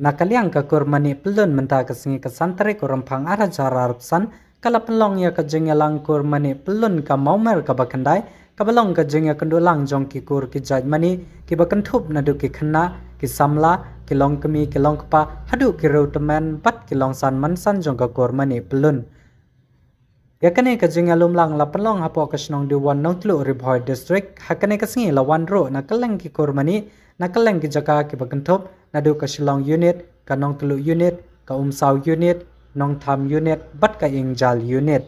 Nakaliang ka kurmani pelun menta kesengi kesantri kurempang ara cara arpsan kala pelong ya kejengyalang kurmani pelun ka maumer ka bakandai kabalong ka jengya kendulang jong ki kur ki jaj mani ki bakentup nadu ki khna ki samla ki long kemi ki long kpa hadu ki reutemen bat ki long san mansan jong ka kurmani pelun yakane ka jengya lumlang la pelong hapo kasnong di wan nong tlu ribhoi district hakane kesengi la wan ro nakaleng ki kurmani nakaleng ki jaka ki bakentup nadu ka Shillong unit, ka Nong Telu unit, ka Umsaw unit, Nong Tham unit, bat ka Ingjal unit.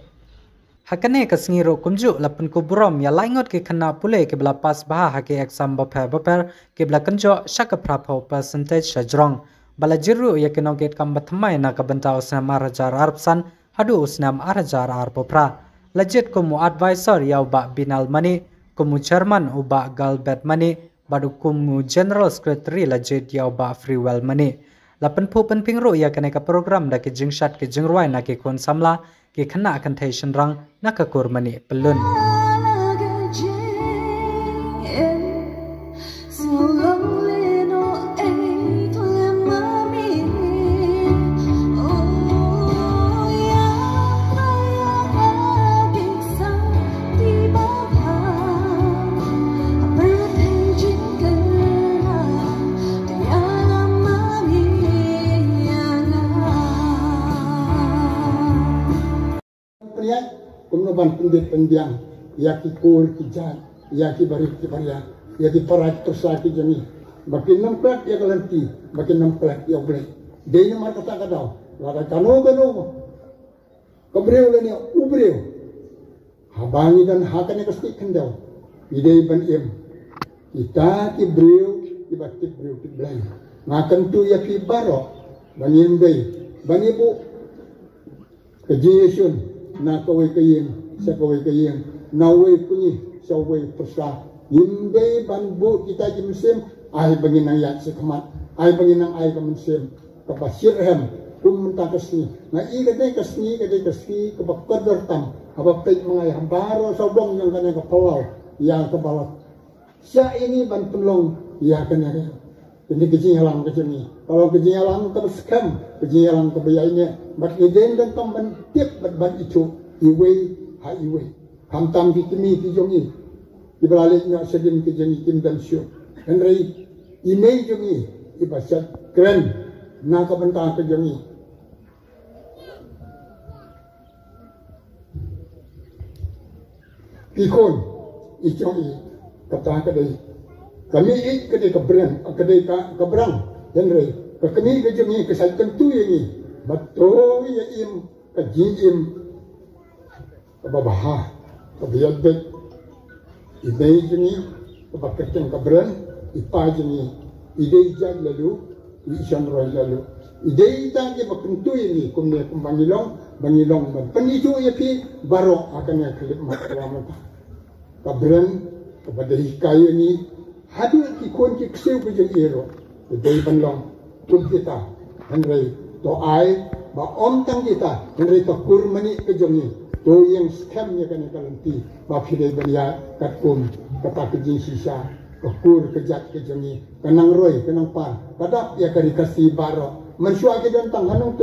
Hakane ka sengiro kunju lapan kuburom ya laingot ki kena pule ki bela pas baha haki exam baper ki bela kenjo syaka prapo percentage sajrong. Bala jiru ya ki nongket kam bathamai na ka benta usnam arajar arpsan hadu usnam arajar arpopra. Legit kumu advisor ya uba binal mani, kumu chairman uba galbet mani, badu kumu general secretary legit ya uba freewell mani. Lapan pu penping ro ya kene ka program da ki jingshat ki jingruai na ki kon samla ki khana contation rang na ka kur mani pelun. Kumnoban pendit pendiang, yaki kur kijat, yaki barik kibaria, yaki parat tersaki jani. Makin nempel ya kelanti, makin nempel ya boleh. Dia mar kata kadau, lada kanu, kebreu leni ubreu. Habangi dan hakane pasti kendau. Idei ban im. Kita kibreu, kibatik breu kiblai. Ngakan tu yaki baro, bangin bay, bangibu kejesun. Na kawai kayeng, sa kawai kayeng, nawai punyi, sa wai persa. Yimbe banbu kita jimsim, ay bangin ang yat sa kamat, ay bangin ang ay kamansim, kapasirhem, kumenta kasni. Na ikade kasni, kapakadar tam, kapapit mga hambaro sa bong yung kanyang kapalaw, yang kabalat. Siya ini ban pelong, ya kanya. Ini kejingalang kejini. Kalau kejingalang terskam, kejingalang kebayainya. Mat ngiden dan tamban tiap ban itu iwe ha iwe. Hamtam kitimi kijongi. Ibaliknya sedin kejini kim dan syu. Henry ime jongi ibasat keren na kabenta kejongi. Ikon ijongi kata kadai. Kami kedai keberang, Henry. Kami kejongi kesalkan tu ini. Betul ya im kejim kebabaha kebiadat idei jeni kebakatan keberan ipa jeni idei jag lalu isan roy lalu idei tadi bakentu ini kumne kumbangilong penitu ya pi baro akan ya kelip mata keberan kepada kayu ini hadu ikon kikseu kejeng ero idei banlong kum kita Henry to ai ba om tang kita henry to kurmani ke jongi to yang scam nya kan kalanti ba phide bania katkum kata ke jin sisa to kur kejat ke jongi kanang roy kanang par kadap ya kari kasi baro mansua ke dan tang nanong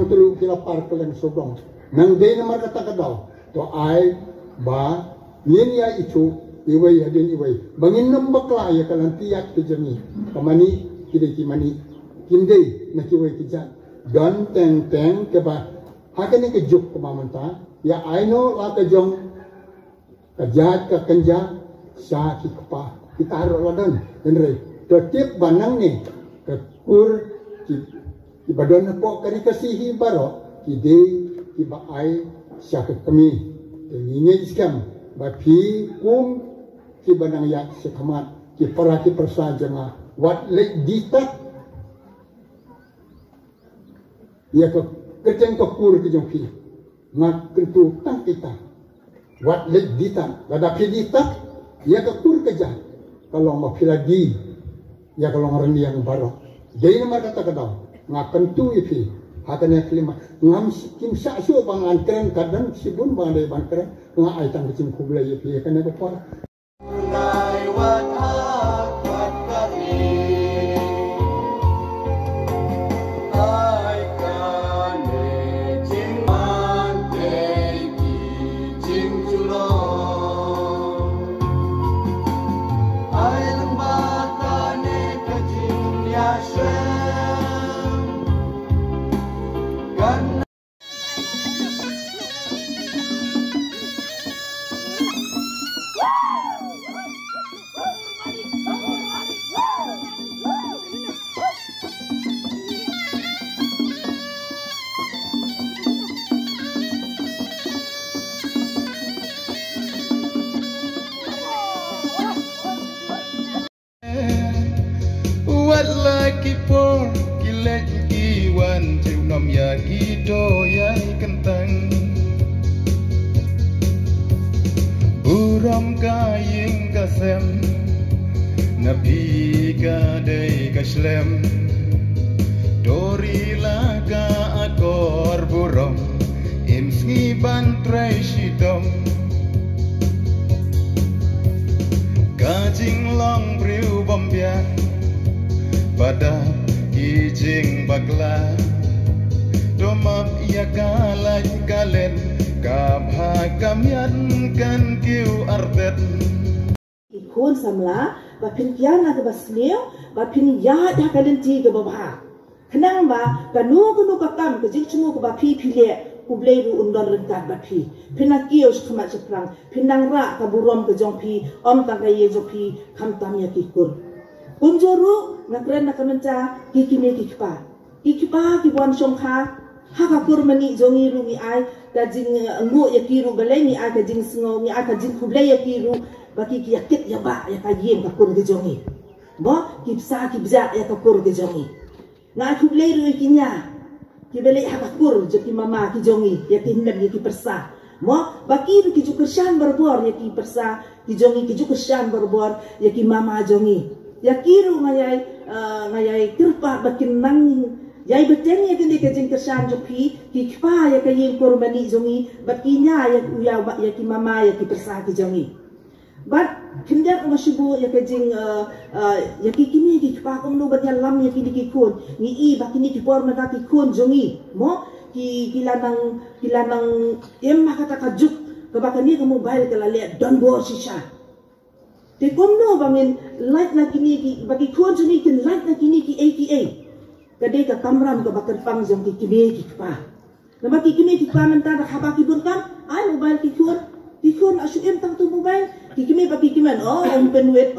tulu kila par kelen sobong nang de na kata kadaw to ai ba yin ya itu iwai hadin iwai bangin nambakla ya kalanti ya ke jongi kamani kide kimani kinde na kiwai kijat dan teng keba hakane ke juk kemamanta ya aino la ke jong kejat ke kenja sa ki kepa kita ro ladan henry tetip banang ni ke kur ki badan po kari kasihi baro ki de ki ba ai sa ke kami ini skam ba pi kum ki banang ya sekamat ki para ki persajanga wat lek ditak ya ke kerjaan kekur ke jongki ngat tentu tang kita wat lek dita lada pidita ya kekur kerja kalau mau piladi ya kalau ngarang yang baru jadi nama kata kadang ngat tentu itu hakane kelima ngam kim sa su bang antren kadang sibun bang de bang keren ngat ai tang kecim kubla itu ya kana apa Buat lagi por kilek kiwan ceu nom ya gido yai kentang Buram kaying kasem Nabi kadai kaslem Dori laga akor buram Imsngi bantrai shitom Kajing long briu bombiak Pada kijing bakla Domap ia kalaj kalen Kabha kamyan kan kiu artet Ikon samla Bapin kiana ke basneo Bapin ya dah kalen ti ke babha Kenang ba Kanu kakam ke jing cemu ke bapi pilih Kubleru undon rentan bapi Pina kios kemat seprang Pinang rak kaburom ke jongpi Om tanggaye jopi Kam tamya kikur Kunjuru Nakren nakamenta Kikime kikpa Kikpa kibuan songka Hakakur mani jongi rungi ai Kajing ngu yakiru balengi ai Kajing sengongi ai Kajing kublai yakiru Baki yakit yaba Yakayim kakur ke jongi Bo kipsa kibza Yakakur ke jongi Nga kublai ru ikinya Kibalik hakakur Joki mama ki jongi Yaki hinnab yaki persa Mo baki ru ki jukersan berbor Yaki persa Ki jongi ki jukersan berbor Yaki mama jongi Yakiru ngayai kirpa bakin nang Yai beteng yakin di kajing kersan joki Kikpa yakaying kormani jongi Bakinya yak uya yaki mama Yaki persa ki jongi But kindak mashubu yakajing Yaki kini kikpa kumno batnya lam yaki dikikun Ngi bakini kipor mata kikun jongi Mo kilanang Emma kata kajuk Kabakani ke mobile kalaliat Don't bore shisha Te komno bangin light na kini ki bagi kuan juni kin light na kini ki ATA. Kadai ka kamram ka bakar pang jong ki kibe ki pa. Nama ki kibe ki pa menta nak haba ki burkam. Ai mobile ki kuan asu em tang tu mobile. Ki kibe bagi kiman pen wet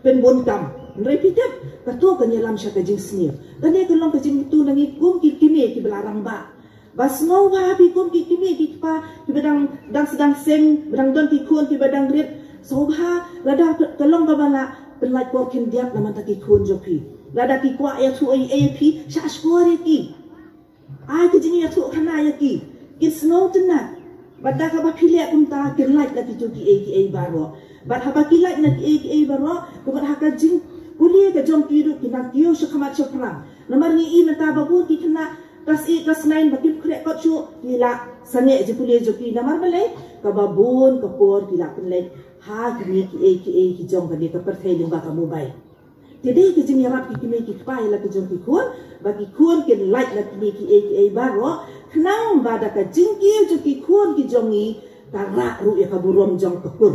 pen bontam. Repeated ka to ka nyelam sya ka jing sni. Kadai ka long ka jing tu nangi kum ki kibe ki belarang ba. Bas ngau ba bi kum ki kibe ki pa ki bedang sedang seng bedang don ki kuan ki bedang rit Sobha lada kalong kabala penlait porkin diak naman taki kun jopi lada ki kwa ya tu AP sha square ki ai ke jini ya tu kana ya ki it's no tenat badda ka ba phile kumta kin light la ki joki ATA baro bad haba ki light na ki ATA baro kubat haka jing kulie ka jom ki ru kinak tio sha khamat chopra namar ni I mata babu ki kana kas 9 bakip krek kot chu ila sange je kulie joki namar balai ka babun ka por ki la penlait ha kini ki ATA ki jong ka ka perthai ling ba ka mobile jadi ki jing yarap ki kini ki pai la ki jong ki kun bagi kun ki light la kini ki ATA baro knang ba da ka jing ki jo ki kun ki jongi ta ra ru ya ka burom jong ka kur